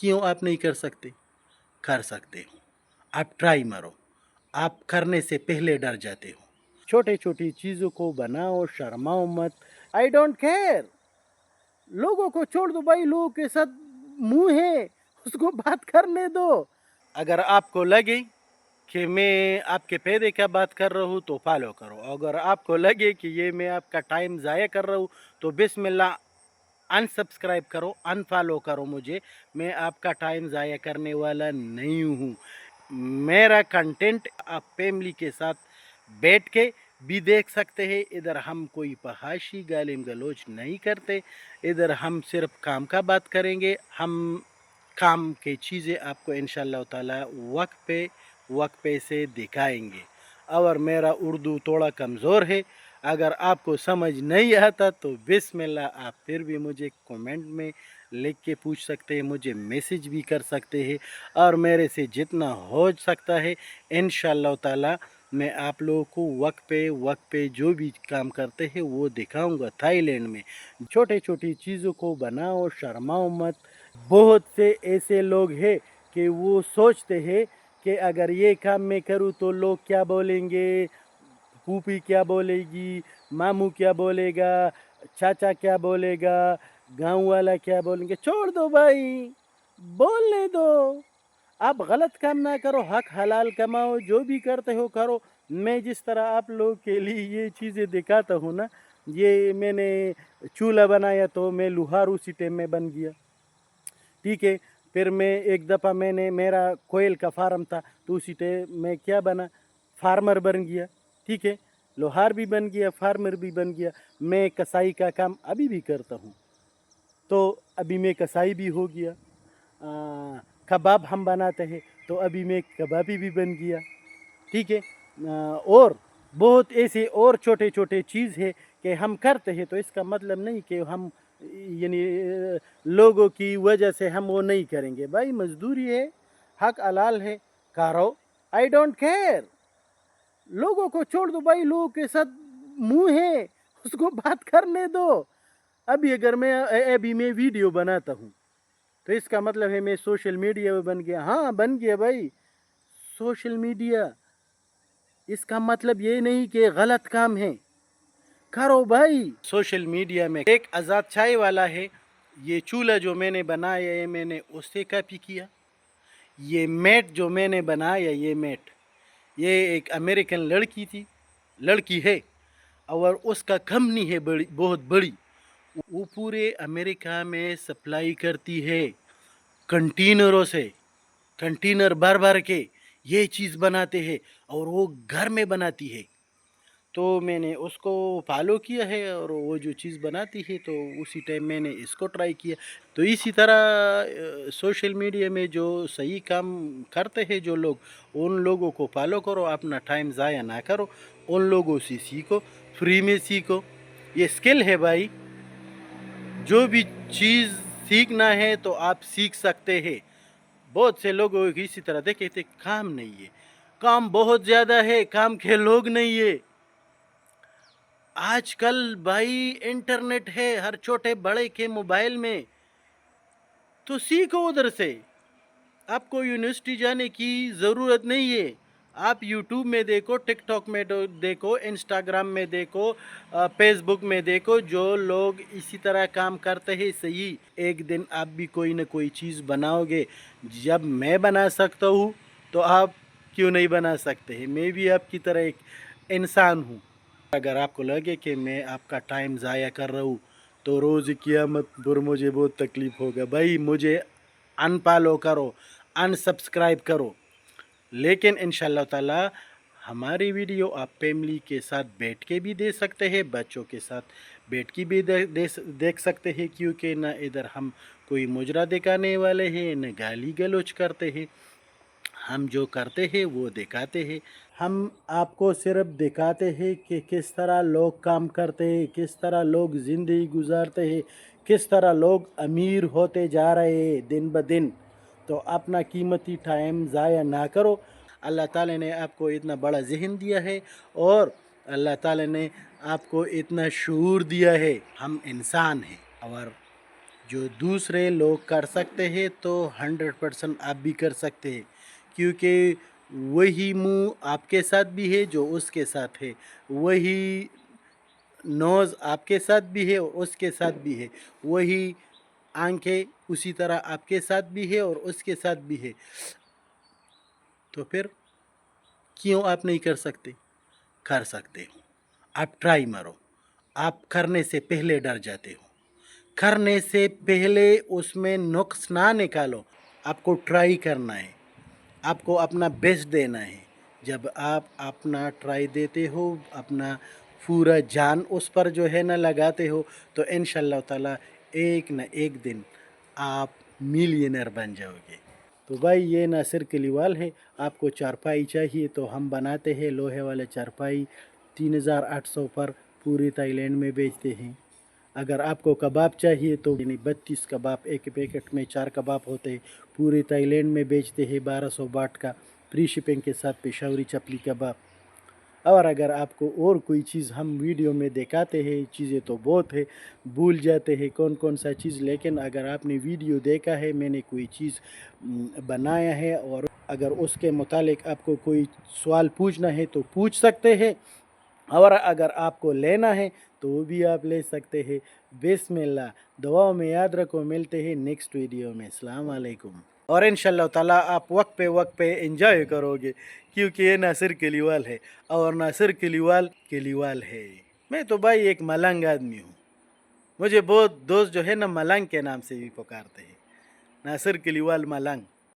क्यों आप नहीं कर सकते؟ कर सकते हो। आप ट्राई मारो। आप करने से पहले डर जाते हो। छोटे छोटी चीज़ों को बनाओ, शर्माओ मत। I don't care. लोगों को छोड़ दो भाई, लोगों के साथ मुंह है, उसको बात करने दो। अगर आपको लगे कि मैं आपके पैदे का बात कर रहा हूँ तो फॉलो करो। अगर आपको लगे कि ये मैं आपका टाइम ज़ाया कर रहा हूँ तो बिस्मिल्लाह अनसब्सक्राइब करो, अनफॉलो करो मुझे। मैं आपका टाइम ज़ाया करने वाला नहीं हूँ। मेरा कंटेंट आप फैमिली के साथ बैठ के भी देख सकते हैं। इधर हम कोई फहाशी गालिम गलोच नहीं करते। इधर हम सिर्फ काम का बात करेंगे। हम काम की चीज़ें आपको इंशाल्लाह ताला वक्त पे से दिखाएंगे। और मेरा उर्दू थोड़ा कमज़ोर है, अगर आपको समझ नहीं आता तो बिस्मिल्लाह आप फिर भी मुझे कमेंट में लिख के पूछ सकते हैं, मुझे मैसेज भी कर सकते हैं। और मेरे से जितना हो सकता है इंशाल्लाह ताला मैं आप लोगों को वक्त पे जो भी काम करते हैं वो दिखाऊंगा थाईलैंड में। छोटे छोटी चीज़ों को बनाओ, शर्माओ मत। बहुत से ऐसे लोग हैं कि वो सोचते हैं कि अगर ये काम मैं करूँ तो लोग क्या बोलेंगे, फूफी क्या बोलेगी, मामू क्या बोलेगा, चाचा क्या बोलेगा, गांव वाला क्या बोलेंगे। छोड़ दो भाई, बोलने दो। आप गलत काम ना करो, हक हलाल कमाओ, जो भी करते हो करो। मैं जिस तरह आप लोगों के लिए ये चीज़ें दिखाता हूँ ना, ये मैंने चूल्हा बनाया तो मैं लुहार उसी टाइम में बन गया, ठीक है। फिर मैं एक दफ़ा मैंने मेरा कोयल का फार्म था तो उसी टाइम मैं क्या बना, फार्मर बन गया, ठीक है। लोहार भी बन गया, फार्मर भी बन गया। मैं कसाई का काम अभी भी करता हूँ, तो अभी मैं कसाई भी हो गया। कबाब हम बनाते हैं तो अभी मैं कबाबी भी बन गया, ठीक है। और बहुत ऐसे और छोटे छोटे चीज़ है कि हम करते हैं, तो इसका मतलब नहीं कि हम यानी लोगों की वजह से हम वो नहीं करेंगे। भाई मजदूरी है, हक हलाल है, करो। I don't care. लोगों को छोड़ दो भाई, लोगों के साथ मुंह है, उसको बात करने दो। अभी अगर मैं वीडियो बनाता हूँ तो इसका मतलब है मैं सोशल मीडिया में बन गया। हाँ बन गया भाई, सोशल मीडिया। इसका मतलब ये नहीं कि गलत काम है, करो भाई। सोशल मीडिया में एक आज़ाद चाय वाला है, ये चूल्हा जो मैंने बनाया है मैंने उससे कॉपी किया। ये मैट जो मैंने बनाया, ये मैट ये एक अमेरिकन लड़की है, और उसका कंपनी है बड़ी, बहुत बड़ी। वो पूरे अमेरिका में सप्लाई करती है कंटेनरों से। कंटेनर भर भर के ये चीज़ बनाते हैं और वो घर में बनाती है। तो मैंने उसको फॉलो किया है और वो जो चीज़ बनाती है तो उसी टाइम मैंने इसको ट्राई किया। तो इसी तरह सोशल मीडिया में जो सही काम करते हैं जो लोग, उन लोगों को फॉलो करो, अपना टाइम ज़ाया ना करो, उन लोगों से सीखो, फ्री में सीखो। ये स्किल है भाई, जो भी चीज़ सीखना है तो आप सीख सकते हैं। बहुत से लोग इसी तरह देखे थे, काम नहीं है, काम बहुत ज़्यादा है, काम के लोग नहीं है। आजकल भाई इंटरनेट है हर छोटे बड़े के मोबाइल में, तो सीखो उधर से। आपको यूनिवर्सिटी जाने की ज़रूरत नहीं है। आप यूट्यूब में देखो, टिकटॉक में देखो, इंस्टाग्राम में देखो, फेसबुक में देखो, जो लोग इसी तरह काम करते हैं सही, एक दिन आप भी कोई ना कोई चीज़ बनाओगे। जब मैं बना सकता हूँ तो आप क्यों नहीं बना सकते हैं? मैं भी आपकी तरह एक इंसान हूँ। अगर आपको लगे कि मैं आपका टाइम ज़ाया कर रहा हूँ तो रोज़ क़यामत पर मुझे बहुत तकलीफ़ होगा। भाई मुझे अनफॉलो करो, अनसब्सक्राइब करो। लेकिन इंशाल्लाह ताला हमारी वीडियो आप फैमिली के साथ बैठ के भी दे सकते हैं, बच्चों के साथ बैठ के भी देख सकते हैं, क्योंकि ना इधर हम कोई मुजरा दिखाने वाले हैं न गाली गलौज करते हैं। हम जो करते हैं वो दिखाते हैं। हम आपको सिर्फ दिखाते हैं कि किस तरह लोग काम करते हैं, किस तरह लोग ज़िंदगी गुजारते हैं, किस तरह लोग अमीर होते जा रहे हैं दिन ब दिन। तो अपना कीमती टाइम ज़ाया ना करो। अल्लाह ताला ने आपको इतना बड़ा ज़हन दिया है और अल्लाह ताला ने आपको इतना शूर दिया है। हम इंसान हैं और جو دوسرے لوگ کر سکتے ہیں تو 100% آپ بھی کر سکتے ہیں، کیونکہ وہی منہ آپ کے ساتھ بھی ہے جو اس کے ساتھ ہے، وہی نوز آپ کے ساتھ بھی ہے اور اس کے ساتھ بھی ہے، وہی آنکھیں اسی طرح آپ کے ساتھ بھی ہے اور اس کے ساتھ بھی ہے، تو پھر کیوں آپ نہیں کر سکتے؟ کر سکتے ہو، آپ ٹرائی مارو. آپ کرنے سے پہلے ڈر جاتے ہو، کرنے سے پہلے اس میں نقص نہ نکالو. آپ کو ٹرائی کرنا ہے، آپ کو اپنا بیسٹ دینا ہے. جب آپ اپنا ٹرائی دیتے ہو، اپنا پورا جان اس پر جو ہے نا لگاتے ہو، تو انشاءاللہ تعالیٰ ایک نہ ایک دن آپ ملینئر بن جاؤ گے. تو بھائی یہ ناصر کلیوال ہے. آپ کو چارپائی چاہیے تو ہم بناتے ہیں لوہے والے چارپائی، 3800 پر پوری تائی لینڈ میں بیچتے ہیں. اگر آپ کو کباب چاہیے تو 32 کباب ایک پیکٹ میں 4 کباب ہوتے ہیں، پوری تائی لینڈ میں بیچتے ہیں 1200 باٹ کا فری شپنگ کے ساتھ پشاوری چپلی کباب. اور اگر آپ کو اور کوئی چیز ہم ویڈیو میں دکھاتے ہیں، چیزیں تو بہت ہے، بھول جاتے ہیں کون کون سا چیز، لیکن اگر آپ نے ویڈیو دیکھا ہے، میں نے کوئی چیز بنایا ہے اور اگر اس کے متعلق آپ کو کوئی سوال پوچھنا ہے تو پوچھ سکتے ہیں، اور اگر آپ کو لینا ہے تو وہ بھی آپ لے سکتے ہیں. بسم اللہ. دعاؤں میں یاد رکھو، ملتے ہیں نیکسٹ ویڈیو میں. السلام علیکم. اور انشاءاللہ تعالیٰ آپ وقت پہ انجوائے کرو گے، کیونکہ یہ ناصر کلیوال ہے اور ناصر کلیوال ہے. میں تو بھائی ایک ملنگ آدمی ہوں، مجھے بہت دوست جو ہے نا ملنگ کے نام سے بھی پکارتے ہیں، ناصر کلیوال ملنگ.